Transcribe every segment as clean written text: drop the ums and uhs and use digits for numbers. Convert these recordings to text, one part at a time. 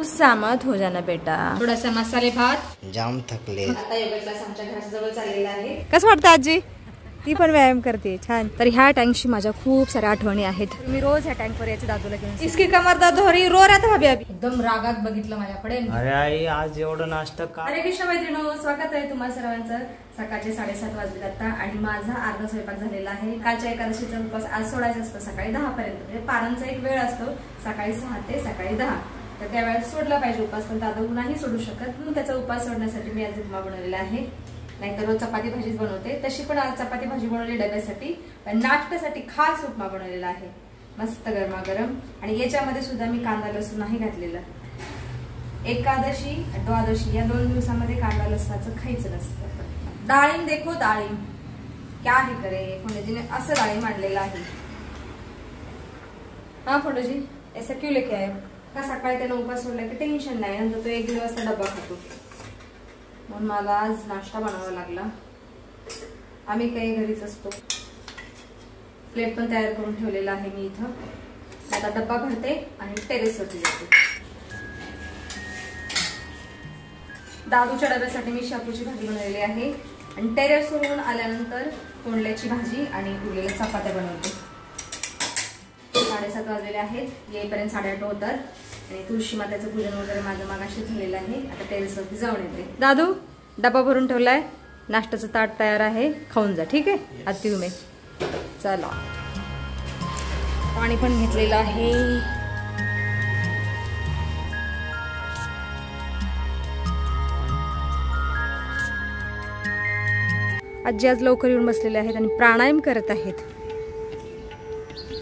कुछ सहमत हो जाना बेटा. थोडासा मसाले भात. जाम थकले. आता योगा क्लास आमच्या घराजवळ चाललेला आहे. कसं वाटतं आजी? ती पण व्यायाम करते छान. तर ह्या टँकशी माझ्या खूप साऱ्या आठवणी आहेत. मी रोज ह्या टँकवर यायचे दादूला घेऊन. इसकी कमर दर्द हो रही, रो रहा था भाभी अभी. एकदम रागात बघितलं माझ्याकडे. अरे आई आज एवढं नाश्ता का? हरे कृष्ण मैत्रिणो, स्वागत आहे तुम्हा सर्वांचं. सकाळचे 7:30 वाजले आता आणि माझा अर्धा स्वयंपाक झालेला आहे. कालच्या एकादशीचा उपवास आज सोडायचा असतो सकाळी 10 पर्यंत. म्हणजे पारांचा एक वेळ असतो सकाळी 6 ते सकाळी 10. तर त्या वेळेत सोडला पाहिजे उपास, पण दादू नाही सोडू शकत म्हणून त्याचा उपास सोडण्यासाठी मी आज उपमा बनवलेला आहे. नाहीतर रोज चपाती भाजीच बनवते. तशी पण आज चपाती भाजी बनवली डब्यासाठी, पण नाश्त्यासाठी खास उपमा बनवलेला आहे मस्त गरमागरम. आणि याच्यामध्ये सुद्धा मी कांदा लसूण नाही घातलेला. एकादशी द्वादशी या 2 दिवसामध्ये कांदा लसणाचं खायचं नसतं. डाळिंब देखो डाळिंब क्या हे करे फोंडोजीने असं डाळिंब आणलेलं आहे. हा फोंडोजी ऐसा क्यों लेके आए? का सकाळी त्यानं उपास सोडला की टेन्शन नाही, नंतर तो 1-1 वाजता डब्बा खातो. म्हणून मला आज नाश्ता बनवावा लागला. आम्ही काही घरीच असतो. प्लेट पण तयार करून ठेवलेला आहे मी इथं. आता डब्बा भरते आणि टेरेसवरती जाते. दादूच्या डब्यासाठी मी शापूची भाजी बनवलेली आहे आणि टेरेसवरून आल्यानंतर तोंडल्याची भाजी आणि उरलेल्या चपात्या बनवते. 7:30 वाजलेले आहेत. येईपर्यंत 8:30 होतात. आणि तुळशी मातेचं पूजन वगैरे माझं मागाशी झालेलं आहे. आता टेरेसवरती जाऊन येते. दादू डबा भरून ठेवलाय, नाश्त्याचं ताट तयार आहे, खाऊन जा. ठीक आहे आती तुम्ही. चला पाणी पण घेतलेलं आहे. आजी आज लवकर येऊन बसलेले आहेत आणि प्राणायाम करत आहेत.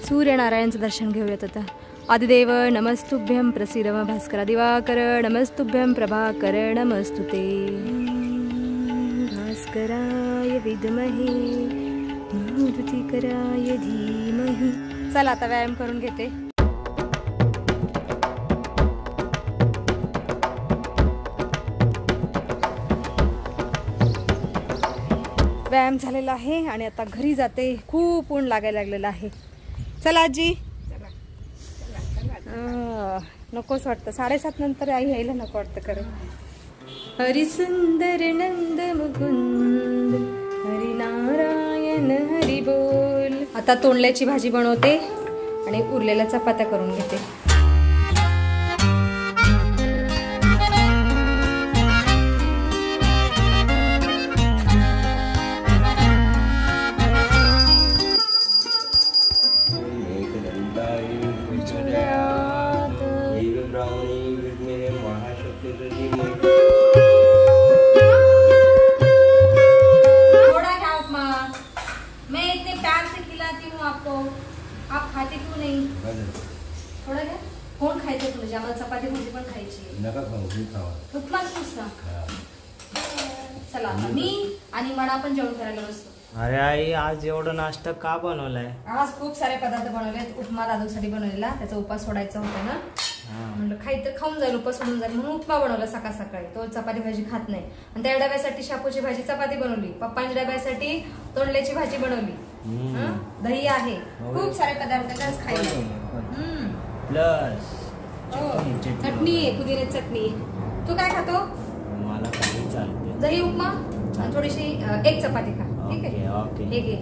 सूर्यनारायणचं दर्शन घेऊयात आता. आदिदेव नमस्तुभ्यं प्रसीदम भास्कर दिवाकर नमस्तुभ्यं प्रभाकर नमस्तुते भास्कराय विद्महे मरुतिकराय धीमहि. चला आता व्यायाम करून घेते. व्यायाम झालेला आहे आणि आता घरी जाते. खूप ऊन लागायला लागलेलं आहे. चला आजी. नकोच वाटतं 7:30 नंतर आई यायला नको वाटतं खरं. हरी सुंदर नंद मुकुंद हरी नारायण हरी बोल. आता तोंडल्याची भाजी बनवते आणि उरलेल्या चपात्या करून घेते. थोडं घ्या. कोण खायचं तुझ्या? आम्हाला चपाती भाजी पण खायची. उपमाच नुसता. चला आता मी आणि मना पण जेवण करायला बसतो. अरे आई आज एवढं नाश्ता का बनवलाय? आज खूप सारे पदार्थ बनवलेत. उपमा दादूसाठी बनवलेला, त्याचा उपास सोडायचा होता ना. म्हणलं खायचं खाऊन जाईल, उपास सोडून जाईल म्हणून उपमा बनवला सकाळ सकाळी. तो चपाती भाजी खात नाही. आणि त्या डब्यासाठी शापूची भाजी चपाती बनवली. पप्पांच्या डब्यासाठी तोंडल्याची भाजी बनवली. दही आहे. खूप सारे पदार्थ आज खायला. प्लस चटणी आहे, पुदिन्याची चटणी. तू काय खातो? मला काही चालते. दही उपमा आणि थोडीशी एक चपाती खा. ठीक आहे.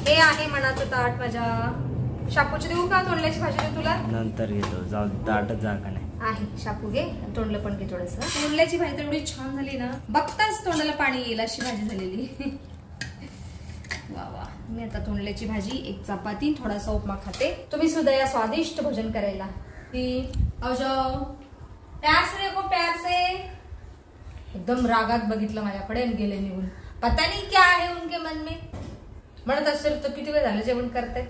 हे आहे मनाचं ताट माझ्या. शापूची देऊ का तोंडल्याची भाजी देऊ तुला? नंतर घेतो. जाऊ ताटच जागा नाही आहे. शापू घे, तोंडलं पण घे थोडस. तोंडल्याची भाजी तर एवढी छान झाली ना, बघताच तोंडाला पाणी येईल अशी भाजी झालेली. वा वा. मी आता तोंडल्याची भाजी, एक चपाती, थोडासा उपमा खाते. तुम्ही सुद्धा या स्वादिष्ट भोजन करायला. प्यार से देखो, प्यार से. एकदम रागात बघितलं माझ्याकडे आणि गेले निघून. पता नाही क्या आहे उनके मन में. म्हणत असेल तर किती वेळ झालं जेवण करते.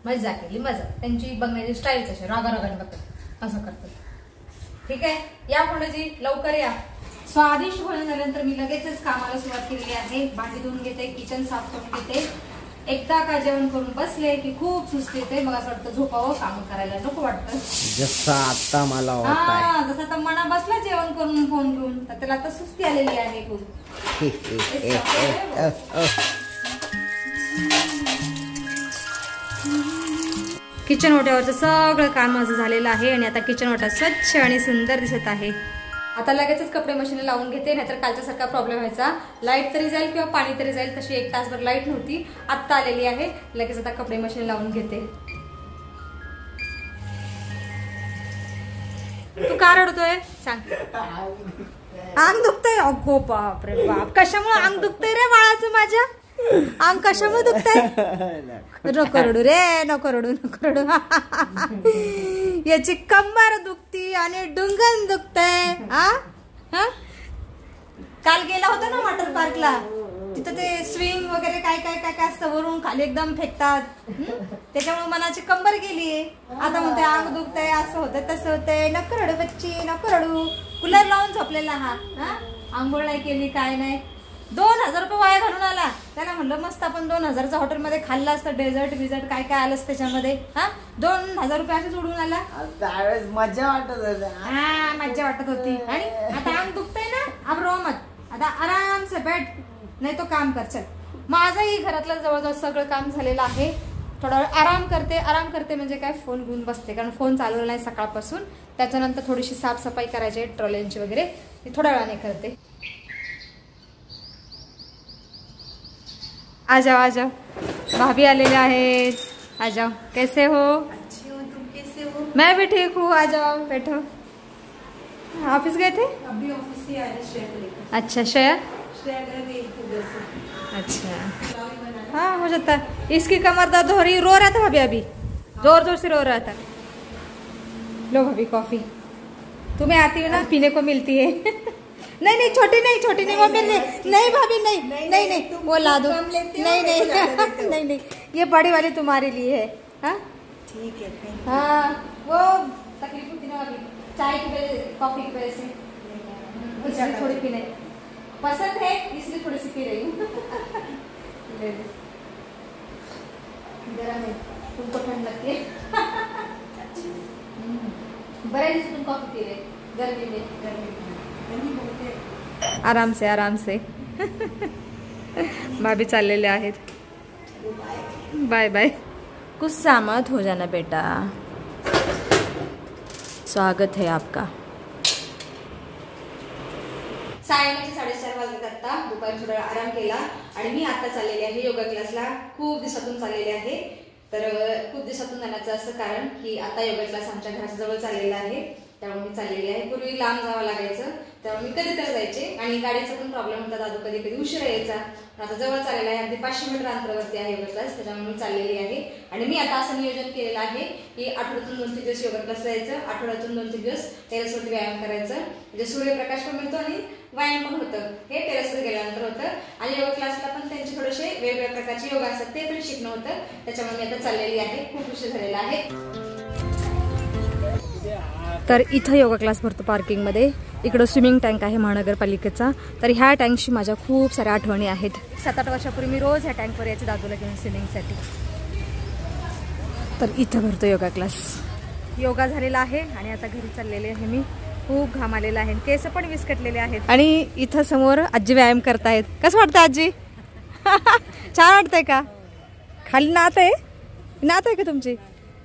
मजा केली, मजा. त्यांची बघण्याची स्टाईलच अशी रागारागाने बघतात, असं करतात. ठीक आहे. या पुढे लवकर या. स्वादिष्ट भोजन झाल्यानंतर मी लगेचच कामाला सुरुवात केलेली आहे. भांडी धुवून घेते, किचन साफ करून घेते. एकदा का जेवण करून बसले की खूप सुस्ती येते. मग असं वाटतं झोपावं, काम करायला नको वाटतं. जसं आता मला जसं आता मना बसला जेवण करून फोन घेऊन, तर त्याला आता सुस्ती आलेली आहे खूप. किचन ओट्यावरचं सगळं काम माझं झालेलं आहे आणि आता किचन ओटा स्वच्छ आणि सुंदर दिसत आहे. आता लगेचच कपडे मशीन लावून घेते, नाहीतर कालच्या सारखा प्रॉब्लेम व्हायचा. लाईट तरी जाईल किंवा पाणी तरी जाईल, तशी 1 तासभर लाईट नव्हती, आत्ता आलेली आहे. लगेच आता कपडे मशीन लावून घेते. तू का रडतोय सांग? अंग दुखतंय? अगो बाप रे बाप, कशामुळे अंग दुखतंय रे बाळाचं माझ्या? अंग कशामुळे दुखतंय? नको रडू रे, नको रडू, नको रडू. याची कंबर दुखती आणि डुंगण दुखतंय. काल गेला होता ना वॉटर पार्कला, तिथं ते स्विंग वगैरे काय काय काय काय असतं, वरून खाली एकदम फेकतात, त्याच्यामुळे मनाची कंबर गेली. आता म्हणते अंग दुखतंय, असं होतंय तसं होतंय. नको रडू बच्ची, नको रडू. कूलर लावून झोपलेला हा, आंघोळ नाही केली काय नाही. 2000 रुपये वाया घालून आला. त्याला म्हणलं मस्त आपण 2000च्या हॉटेलमध्ये खाल्लं असतं, डेझर्ट बिझर्ट काय काय आलं त्याच्यामध्ये. 2000 रुपये असेच उडून आला. त्यावेळेस मजा वाटत होती. मज्जा वाटत होती. आणि आता अंग दुखतंय ना, अब रो मत, आता आराम से बैठ, नाही तो काम कर. चल, माझंही घरातलं जवळजवळ सगळं काम झालेलं आहे. थोडा वेळ आराम करते. आराम करते म्हणजे काय, फोन घेऊन बसते, कारण फोन चालवला नाही सकाळपासून. त्याच्यानंतर थोडीशी साफसफाई करायची आहे, ट्रॉलींची वगैरे, ती थोड्या वेळाने करते. आ जाओ आ जाओ, भाभी आलेले आहेत. आ जाओ, कैसे हो? अच्छी हो, तुम कैसे हो? मैं भी ठीक हूँ, आ जाओ बैठो. ऑफिस गए थे? अभी ऑफिस से आए श्रेया को लेकर. अच्छा, श्रेया. श्रेया गई इधर से. अच्छा, हाँ हो जाता. इसकी कमर दर्द हो रही, रो रहा था भाभी, अभी जोर जोर से रो रहा था. लो भाभी कॉफी, तुम्हें आती हो ना, पीने को मिलती है. नहीं नहीं, छोटी नहीं, वो मिल नहीं भाभी, नहीं, वो ला दो. नहीं, ये बड़ी वाली तुम्हारे लिए है. हाँ ठीक है. हाँ, वो तकलीफ होती ना भाभी, चाय की वजह, कॉफी की वजह से, इसलिए थोड़ी पीने पसंद है, इसलिए थोड़ी सी पी रही हूँ. गरम है, तुमको ठंड लगती है. बड़े तुम कॉफी पी रहे गर्मी में. आराम से भाभी चाललेले आहेत. Bye bye. गुस्सा मत हो जाना बेटा, स्वागत है आपका. सायंकाळचे 4:30 वाजले. आता दुपारी थोडा आराम केला आणि मी आता चाललेले आहे योगा क्लासला. खूप दिवसातून चाललेले आहे. तर खूप दिवसातून जाण्याचं असं कारण की आता योगा क्लास आमच्या घराच्या जवळ चाललेला आहे, त्यामुळे मी चाललेली आहे. पूर्वी लांब जावं लागायचं, त्यामुळे मी कधीतरी जायचे आणि गाडीचा पण प्रॉब्लेम होता. दादू कधी कधी उशिरा यायचा. आता जवळ चाललेला आहे, अगदी 500 मीटर अंतरावरती आहे योगा क्लास, त्याच्यामुळे मी चाललेली आहे. आणि मी आता असं नियोजन केलेलं आहे की आठवड्यातून 2-3 दिवस योगा क्लास जायचं, आठवड्यातून 2-3 दिवस टेरेसवरती व्यायाम करायचं, म्हणजे सूर्यप्रकाश पण मिळतो आणि व्यायाम पण होतं. हे टेरेसवर गेल्यानंतर होतं. आणि योगा क्लासला पण त्यांचे थोडेसे वेगवेगळ्या प्रकारचे योगा असतात, ते पण शिकणं होतं. त्याच्यामुळे मी आता चाललेली आहे. खूप उशीर झालेला आहे. तर इथं योगा क्लास भरतो पार्किंगमध्ये. इकडं स्विमिंग टँक आहे महानगरपालिकेचा. तर ह्या टँकशी माझ्या खूप साऱ्या आठवणी आहेत. 7-8 वर्षापूर्वी मी रोज ह्या टँकवर यायचे दादूला घेऊन स्विमिंगसाठी. तर इथं भरतो योगा क्लास. योगा झालेला आहे आणि आता घरी चाललेले आहे मी. खूप घाम आलेला आहे, केस पण विस्कटलेले आहेत. आणि इथं समोर आजी व्यायाम करतायत. कसं वाटतं आजी? छान वाटतंय का? खाली नात आहे का तुमची?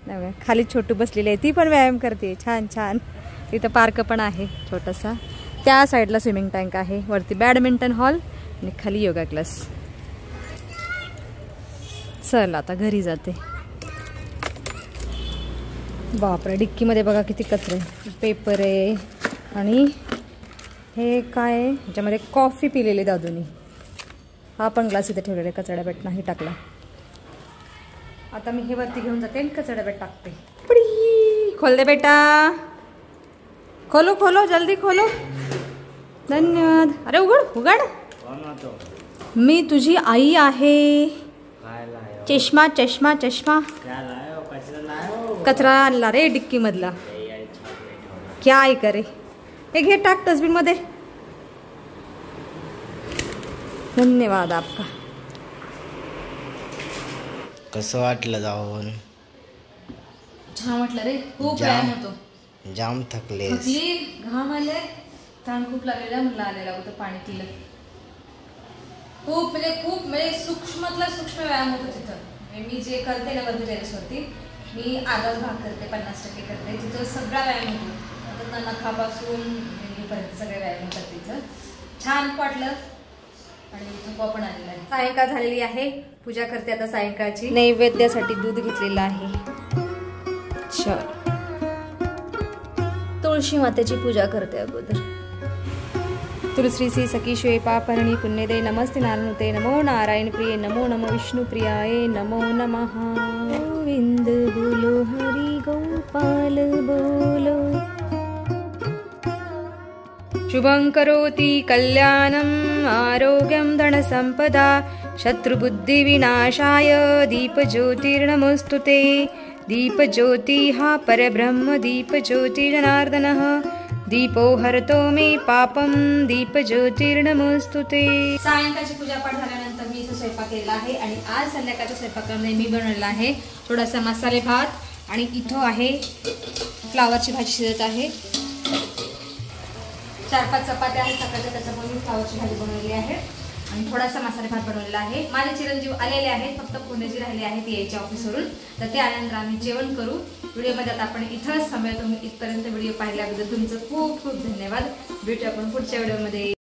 नाही, खाली छोटू बसलेली आहे, ती पण व्यायाम करते. छान छान. इथं पार्क पण आहे छोटासा. त्या साईडला स्विमिंग टँक आहे, वरती बॅडमिंटन हॉल आणि खाली योगा क्लास. चल आता घरी जाते. बापरे, डिक्कीमध्ये बघा किती कचरा आहे. पेपर आहे आणि हे काय आहे, ह्याच्यामध्ये कॉफी पिलेली दादूनी. हा पण ग्लास इथे ठेवलेला आहे, कचरा डब्यात नाही टाकला. आता मी हे वरती घेऊन जाते आणि कचरा डब्यात टाकते. खोल दे बेटा, खोलो जल्दी खोलो. धन्यवाद. अरे उघड. मी तुझी आई आहे. चष्मा. कचरा आणला रे डिक्की मधला. क्या आई करे. हे घे, टाक डस्टबिन मध्ये. धन्यवाद आपका. कसं वाटलं जाऊन? छान वाटलं रे. खूप व्यायाम होतो. जाम थकले. घाम आले, ताण खूप लागलेला. म्हणलं आलेला होतं पाणी पिलं. खूप म्हणजे सूक्ष्मातला सूक्ष्म व्यायाम होतो तिथं. मी जे करते ना वरती टेरेसवरती, मी अर्धाच भाग करते, 50% करते. तिथं सगळा व्यायाम होतो, आता नखापासून मेंदीपर्यंत सगळे व्यायाम होतात तिथं. छान वाटलं आणि तुपा पण आलेला आहे. सायंकाळ झालेली आहे, पूजा करते आता सायंकाळची. नैवेद्यासाठी दूध घेतलेलं आहे. तुळशी मातेची पूजा करते अगोदर. तुलसी सखी श्वे पापरणी पुण्यदे नमस्ते नारायणते नमो नारायण प्रिय नमो नमो विष्णु प्रियाय नमो नमः. गोविंद बोलो हरि गोपाल बोलो. शुभं करोति कल्याणम् आरोग्यं धनसंपदा शत्रुबुद्धिविनाशाय दीपज्योतिर्नमोस्तुते. दीपज्योति हा परब्रह्म दीपज्योति जनार्दनः दीपो हरतो मे पापम दीपज्योतिर्नमोस्तुते. सायंकाळची पूजापाठ झाल्यानंतर मी इथं स्वयंपाक केला आहे आणि आज संध्याकाळच्या स्वयंपाकामध्ये मी बनवलेला आहे थोडासा मसाले भात आणि इथं आहे फ्लावरची भाजी शिजत आहे. 4-5 चपात्या आहेत सकाळच्या, त्याच्यामुळे मी फ्लावरची भाजी बनवलेली आहे आणि थोडासा मसाले भात बनवलेला आहे. माझे चिरंजीव आलेले आहेत, फक्त पुण्याची राहिली आहेत यायच्या ऑफिसवरून, तर ते आल्यानंतर आम्ही जेवण करू. व्हिडिओमध्ये आता आपण इथंच थांबूया. तुम्ही इथपर्यंत व्हिडिओ पाहिल्याबद्दल तुमचं खूप खूप धन्यवाद. भेटू आपण पुढच्या व्हिडिओमध्ये.